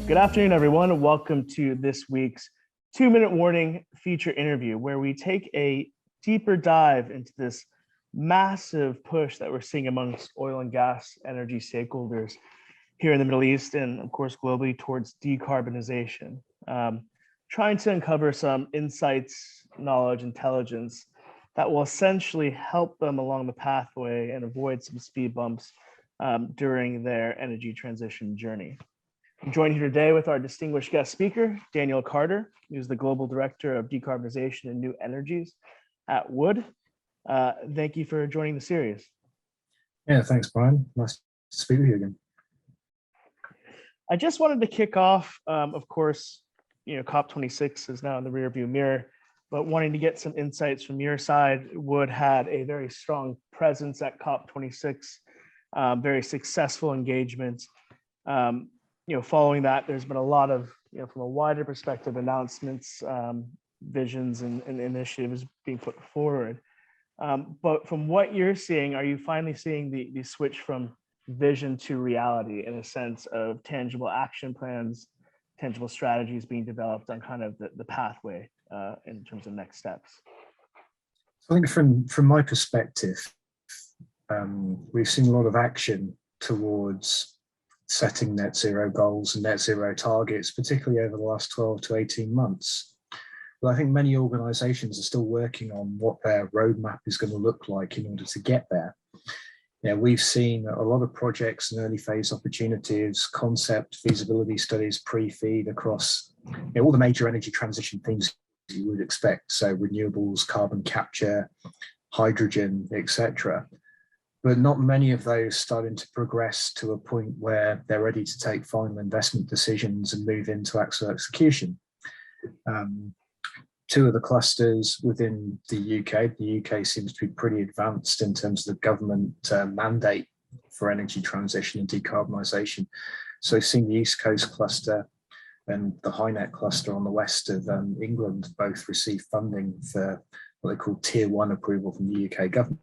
Good afternoon, everyone. Welcome to this week's 2-minute warning feature interview, where we take a deeper dive into this massive push that we're seeing amongst oil and gas energy stakeholders here in the Middle East and, of course, globally towards decarbonization. Trying to uncover some insights, knowledge, intelligence that will essentially help them along the pathway and avoid some speed bumps during their energy transition journey. I'm joined here today with our distinguished guest speaker, Daniel Carter, who's the Global Director of Decarbonization and New Energies at Wood. Thank you for joining the series. Yeah, thanks, Brian. Nice to speak with you again. I just wanted to kick off, of course, COP26 is now in the rearview mirror, but wanting to get some insights from your side. Wood had a very strong presence at COP26, very successful engagement. Following that, there's been a lot of, from a wider perspective, announcements, visions, and initiatives being put forward. But from what you're seeing, are you finally seeing the switch from vision to reality in a sense of tangible action plans, tangible strategies being developed on kind of the pathway in terms of next steps? I think from my perspective, we've seen a lot of action towards setting net zero goals and net zero targets, particularly over the last 12 to 18 months. But I think many organizations are still working on what their roadmap is going to look like in order to get there. We've seen a lot of projects and early phase opportunities, concept, feasibility studies, pre-feed across all the major energy transition themes you would expect. So renewables, carbon capture, hydrogen, etc. But not many of those starting to progress to a point where they're ready to take final investment decisions and move into actual execution. Two of the clusters within the UK seems to be pretty advanced in terms of the government mandate for energy transition and decarbonisation. So we've seen the East Coast cluster and the HyNet cluster on the west of England both receive funding for what they call Tier 1 approval from the UK government.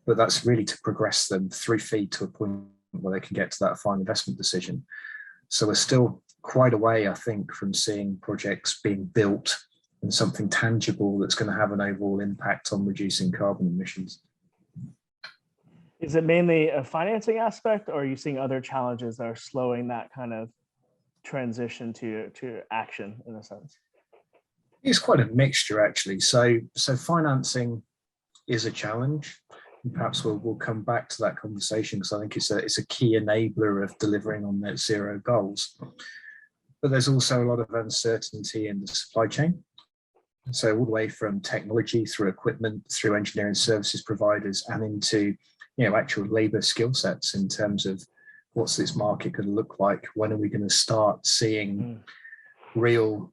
But that's really to progress them through feed to a point where they can get to that final investment decision. So we're still quite a way, I think, from seeing projects being built and something tangible that's going to have an overall impact on reducing carbon emissions. Is it mainly a financing aspect, or are you seeing other challenges that are slowing that kind of transition to action in a sense? It's quite a mixture, actually. So financing is a challenge. And perhaps we'll come back to that conversation because I think it's a key enabler of delivering on net zero goals. But there's also a lot of uncertainty in the supply chain. So all the way from technology through equipment, through engineering services providers, and into actual labour skill sets in terms of what's this market going to look like? When are we going to start seeing real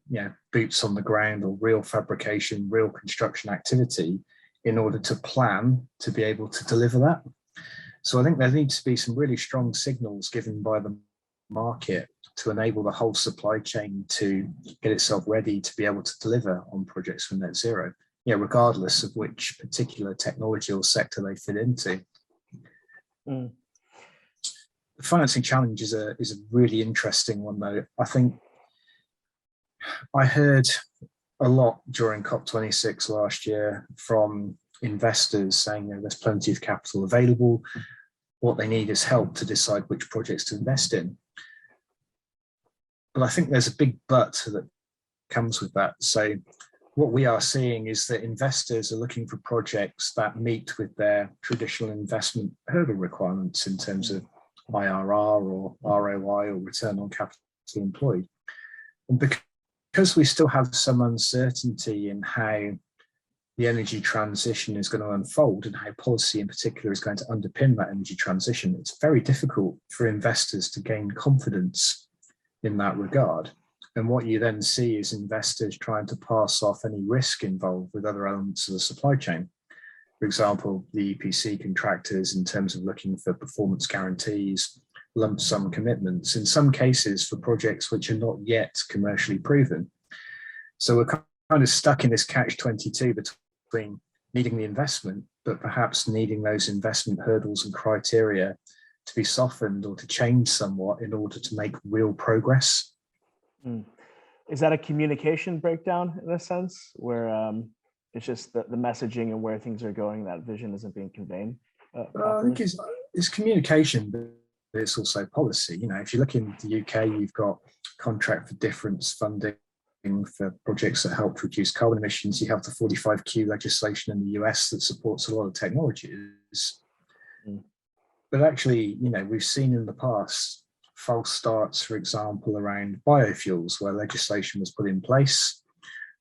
boots on the ground or real fabrication, real construction activity in order to plan to be able to deliver that? So I think there needs to be some really strong signals given by the market to enable the whole supply chain to get itself ready to be able to deliver on projects for net zero, regardless of which particular technology or sector they fit into. The financing challenge is a really interesting one, though. I think I heard a lot during COP26 last year from investors saying there's plenty of capital available. What they need is help to decide which projects to invest in. But I think there's a big but that comes with that. So what we are seeing is that investors are looking for projects that meet with their traditional investment hurdle requirements in terms of IRR or ROI or return on capital employed. And because we still have some uncertainty in how the energy transition is going to unfold and how policy in particular is going to underpin that energy transition, it's very difficult for investors to gain confidence in that regard. And what you then see is investors trying to pass off any risk involved with other elements of the supply chain. For example, the EPC contractors in terms of looking for performance guarantees, lump sum commitments, in some cases for projects which are not yet commercially proven. So we're kind of stuck in this catch-22 between needing the investment, but perhaps needing those investment hurdles and criteria to be softened or to change somewhat in order to make real progress. Mm. Is that a communication breakdown in a sense where it's just the messaging and where things are going, that vision isn't being conveyed? I think it's communication, but it's also policy. You know, if you look in the UK, you've got contract for difference funding for projects that help reduce carbon emissions. You have the 45Q legislation in the US that supports a lot of technologies. Mm. But actually, you know, we've seen in the past false starts, for example, around biofuels, where legislation was put in place.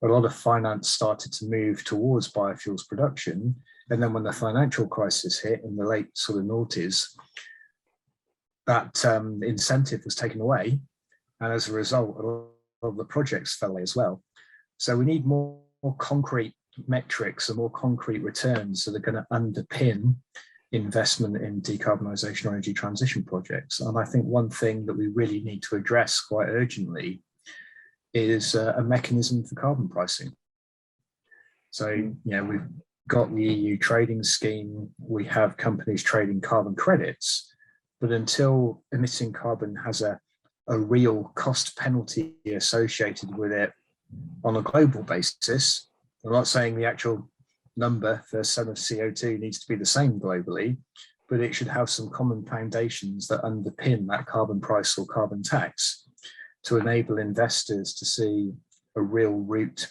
A lot of finance started to move towards biofuels production. And then when the financial crisis hit in the late sort of noughties, that incentive was taken away. And as a result, a lot of the projects fell away as well. So we need more concrete metrics and more concrete returns that are going to underpin investment in decarbonisation or energy transition projects. And I think one thing that we really need to address quite urgently is a mechanism for carbon pricing. So, you know, we've got the EU trading scheme, we have companies trading carbon credits, but until emitting carbon has a real cost penalty associated with it on a global basis, I'm not saying the actual number for a ton of CO2 needs to be the same globally, but it should have some common foundations that underpin that carbon price or carbon tax to enable investors to see a real route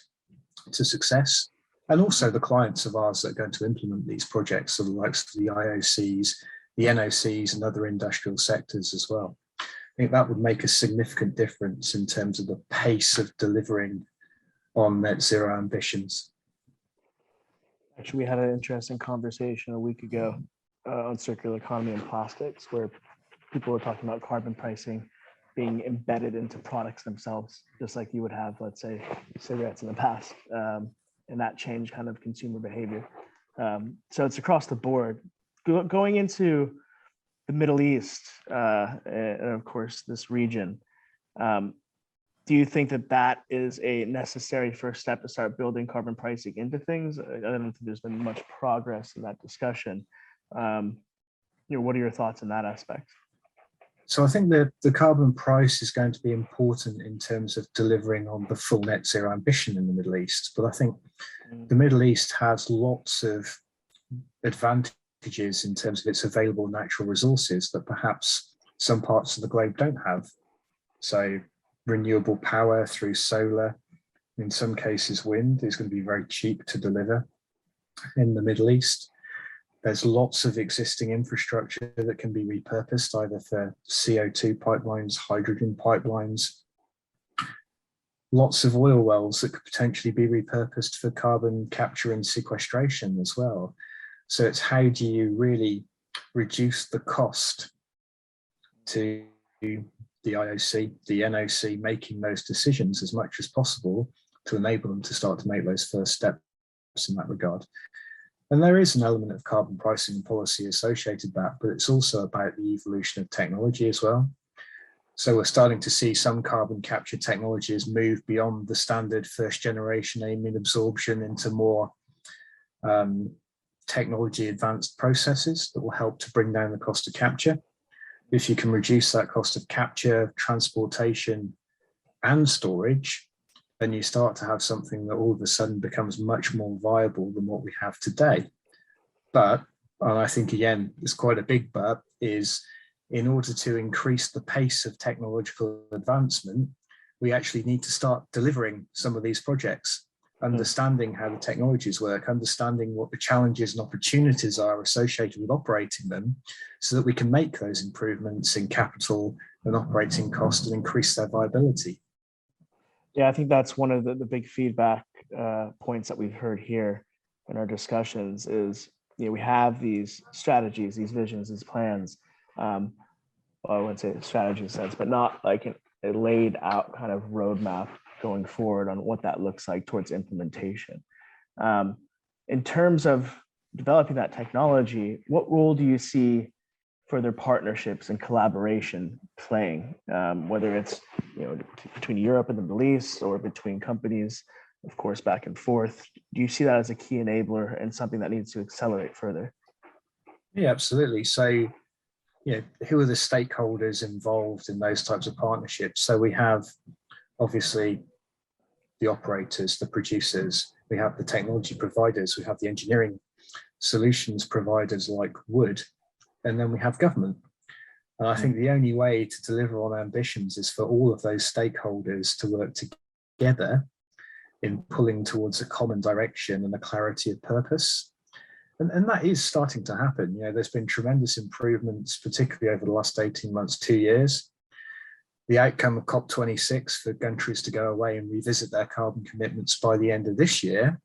to success. And also the clients of ours that are going to implement these projects, so the likes of the IOCs, the NOCs, and other industrial sectors as well. I think that would make a significant difference in terms of the pace of delivering on net zero ambitions. Actually, we had an interesting conversation a week ago on circular economy and plastics, where people were talking about carbon pricing being embedded into products themselves, just like you would have, let's say, cigarettes in the past. And that changed kind of consumer behavior. So it's across the board. Going into the Middle East, and of course, this region, do you think that that is a necessary first step to start building carbon pricing into things? I don't think there's been much progress in that discussion. You know, what are your thoughts on that aspect? So I think that the carbon price is going to be important in terms of delivering on the full net zero ambition in the Middle East. But I think the Middle East has lots of advantages in terms of its available natural resources that perhaps some parts of the globe don't have. So renewable power through solar, in some cases wind, is going to be very cheap to deliver in the Middle East. There's lots of existing infrastructure that can be repurposed either for CO2 pipelines, hydrogen pipelines, lots of oil wells that could potentially be repurposed for carbon capture and sequestration as well. So it's how do you really reduce the cost to the IOC, the NOC making those decisions as much as possible to enable them to start to make those first steps in that regard. And there is an element of carbon pricing and policy associated with that, but it's also about the evolution of technology as well. So we're starting to see some carbon capture technologies move beyond the standard first generation amine absorption into more technology advanced processes that will help to bring down the cost of capture. If you can reduce that cost of capture, transportation, and storage, then you start to have something that all of a sudden becomes much more viable than what we have today. But, and I think again, it's quite a big but, is in order to increase the pace of technological advancement, we actually need to start delivering some of these projects, understanding how the technologies work, understanding what the challenges and opportunities are associated with operating them, so that we can make those improvements in capital and operating cost and increase their viability. Yeah, I think that's one of the big feedback points that we've heard here in our discussions is, you know, we have these strategies, these visions, these plans. Well, I wouldn't say strategy in a sense, but not like a laid out kind of roadmap going forward on what that looks like towards implementation. In terms of developing that technology, what role do you see further partnerships and collaboration playing, whether it's, you know, between Europe and the Middle East or between companies, of course, back and forth? Do you see that as a key enabler and something that needs to accelerate further? Yeah, absolutely. So, you who are the stakeholders involved in those types of partnerships? So we have obviously the operators, the producers, we have the technology providers, we have the engineering solutions providers like Wood, and then we have government. And I think the only way to deliver on ambitions is for all of those stakeholders to work together in pulling towards a common direction and a clarity of purpose. And that is starting to happen. There's been tremendous improvements, particularly over the last 18 months, 2 years. The outcome of COP26 for countries to go away and revisit their carbon commitments by the end of this year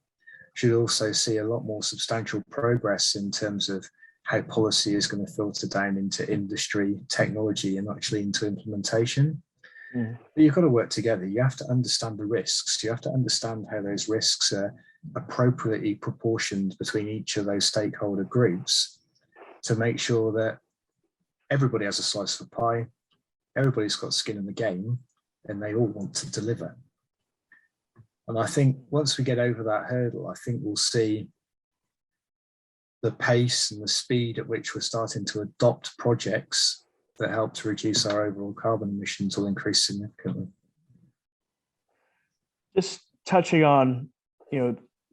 should also see a lot more substantial progress in terms of how policy is going to filter down into industry, technology, and actually into implementation. But you've got to work together. You have to understand the risks. You have to understand how those risks are appropriately proportioned between each of those stakeholder groups to make sure that everybody has a slice of the pie, everybody's got skin in the game, and they all want to deliver. And I think once we get over that hurdle, I think we'll see the pace and the speed at which we're starting to adopt projects that help to reduce our overall carbon emissions will increase significantly. Just touching on,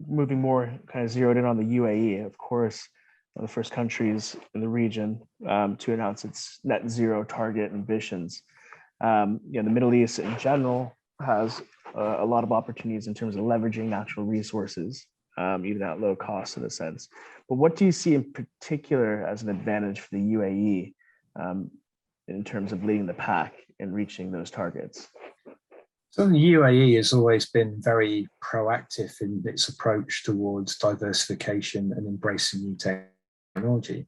moving more kind of zeroed in on the UAE, of course, one of the first countries in the region to announce its net zero target ambitions. The Middle East in general has a lot of opportunities in terms of leveraging natural resources, even at low cost in a sense. But what do you see in particular as an advantage for the UAE in terms of leading the pack and reaching those targets? So the UAE has always been very proactive in its approach towards diversification and embracing new technology.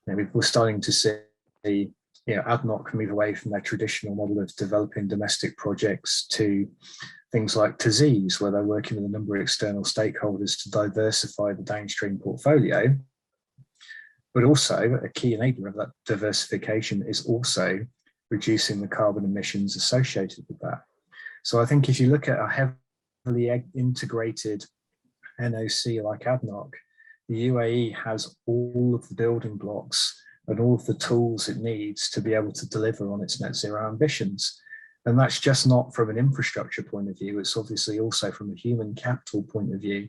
We're starting to see ADNOC move away from their traditional model of developing domestic projects to things like TAZIS, where they're working with a number of external stakeholders to diversify the downstream portfolio. But also a key enabler of that diversification is also reducing the carbon emissions associated with that. So I think if you look at a heavily integrated NOC like ADNOC, the UAE has all of the building blocks and all of the tools it needs to be able to deliver on its net zero ambitions. And that's just not from an infrastructure point of view, it's obviously also from a human capital point of view,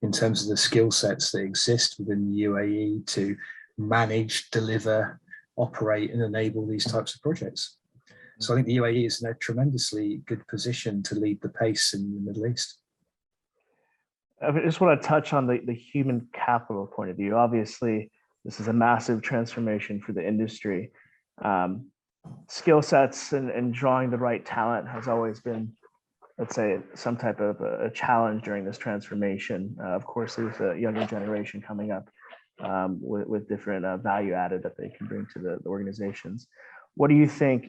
in terms of the skill sets that exist within the UAE to manage, deliver, operate, and enable these types of projects. So I think the UAE is in a tremendously good position to lead the pace in the Middle East. I just want to touch on the human capital point of view. Obviously, this is a massive transformation for the industry. Skill sets and drawing the right talent has always been, let's say, some type of a challenge during this transformation. Of course, there's a younger generation coming up with different value added that they can bring to the organizations. What do you think,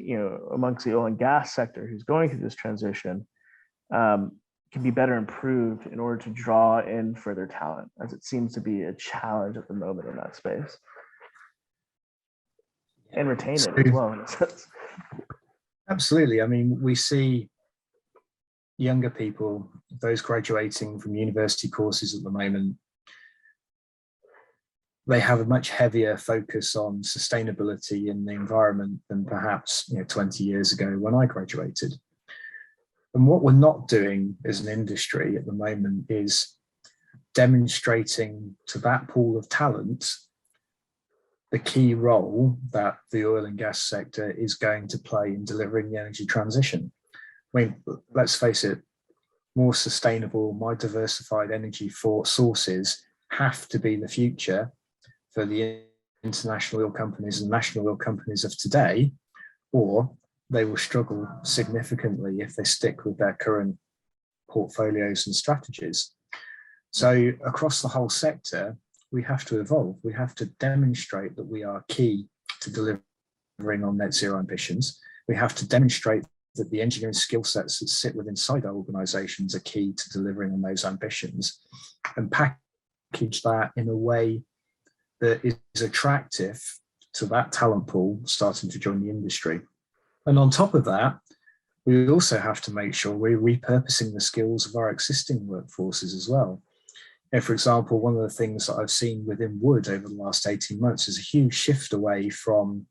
amongst the oil and gas sector who's going through this transition can be better improved in order to draw in further talent, as it seems to be a challenge at the moment in that space? And retain it as well, in a sense. Absolutely. I mean, we see younger people, those graduating from university courses at the moment, they have a much heavier focus on sustainability in the environment than perhaps 20 years ago when I graduated. And what we're not doing as an industry at the moment is demonstrating to that pool of talent the key role that the oil and gas sector is going to play in delivering the energy transition. I mean, let's face it, more sustainable, more diversified energy sources have to be the future for the international oil companies and national oil companies of today, or they will struggle significantly if they stick with their current portfolios and strategies. So across the whole sector, we have to evolve. We have to demonstrate that we are key to delivering on net zero ambitions. We have to demonstrate that the engineering skill sets that sit within inside our organizations are key to delivering on those ambitions, and package that in a way that is attractive to that talent pool starting to join the industry. And on top of that, we also have to make sure we're repurposing the skills of our existing workforces as well. For example, one of the things that I've seen within Wood over the last 18 months is a huge shift away from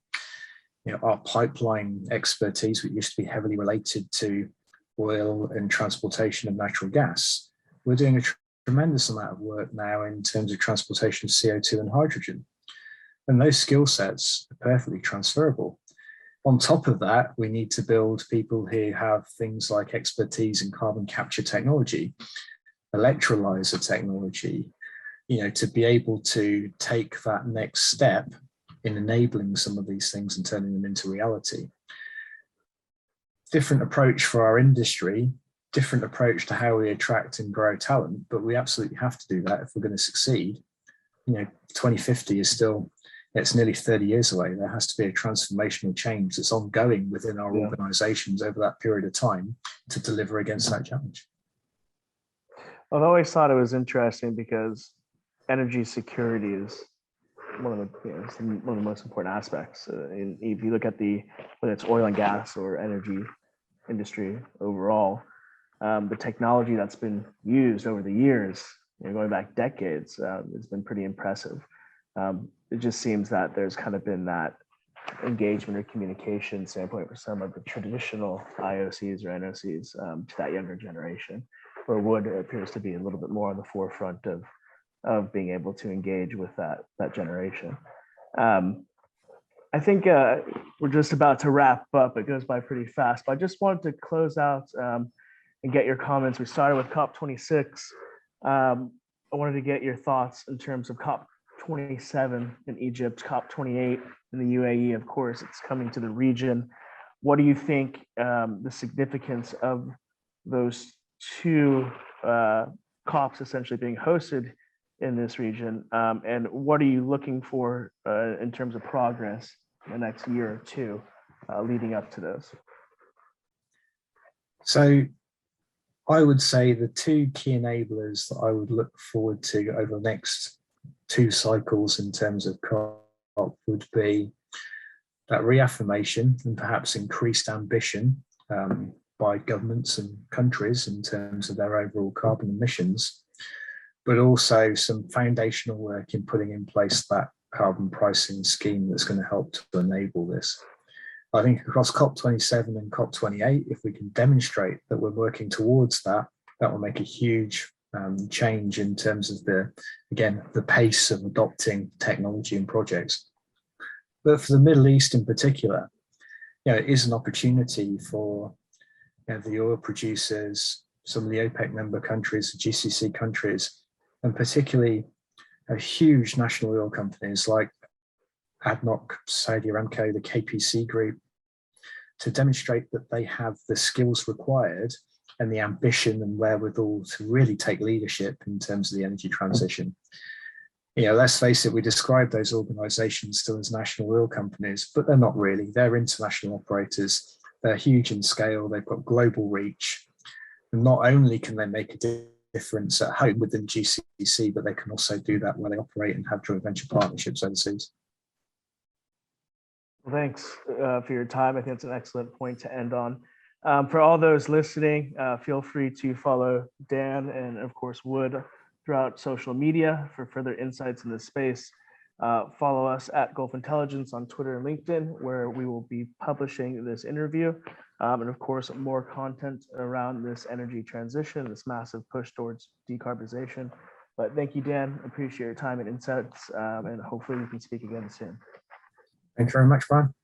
our pipeline expertise, which used to be heavily related to oil and transportation of natural gas, we're doing a tremendous amount of work now in terms of transportation of CO2 and hydrogen. And those skill sets are perfectly transferable. On top of that, we need to build people who have things like expertise in carbon capture technology, electrolyzer technology, to be able to take that next step in enabling some of these things and turning them into reality. Different approach for our industry, different approach to how we attract and grow talent, but we absolutely have to do that if we're going to succeed. 2050 is still, it's nearly 30 years away. There has to be a transformational change that's ongoing within our organizations over that period of time to deliver against that challenge. I've always thought it was interesting because energy security is one of the most important aspects. If you look at whether it's oil and gas or energy industry overall, the technology that's been used over the years, going back decades, has been pretty impressive. It just seems that there's kind of been that engagement or communication standpoint for some of the traditional IOCs or NOCs to that younger generation, where wood appears to be a little bit more on the forefront of being able to engage with that generation. I think we're just about to wrap up. It goes by pretty fast, but I just wanted to close out and get your comments. We started with COP26. I wanted to get your thoughts in terms of COP27 in Egypt, COP28 in the UAE. Of course, it's coming to the region. What do you think the significance of those two COPs essentially being hosted in this region, and what are you looking for in terms of progress in the next year or two leading up to this? So I would say the two key enablers that I would look forward to over the next two cycles in terms of COP would be that reaffirmation and perhaps increased ambition by governments and countries in terms of their overall carbon emissions, but also some foundational work in putting in place that carbon pricing scheme that's going to help to enable this. I think across COP27 and COP28, if we can demonstrate that we're working towards that, that will make a huge change in terms of the pace of adopting technology and projects. But for the Middle East in particular, it is an opportunity for the oil producers, some of the OPEC member countries, the GCC countries, and particularly huge national oil companies like ADNOC, Saudi Aramco, the KPC group, to demonstrate that they have the skills required and the ambition and wherewithal to really take leadership in terms of the energy transition. Let's face it, we describe those organizations still as national oil companies, but they're not really. They're international operators. They're huge in scale. They've got global reach. And not only can they make a difference at home within GCC, but they can also do that where they operate and have joint venture partnerships overseas. Well, thanks for your time. I think it's an excellent point to end on. For all those listening, feel free to follow Dan and, of course, Wood throughout social media for further insights in this space. Follow us at Gulf Intelligence on Twitter and LinkedIn, where we will be publishing this interview. And of course, more content around this energy transition, this massive push towards decarbonization. But thank you, Dan. Appreciate your time and insights, and hopefully we can speak again soon. Thanks very much, Brian.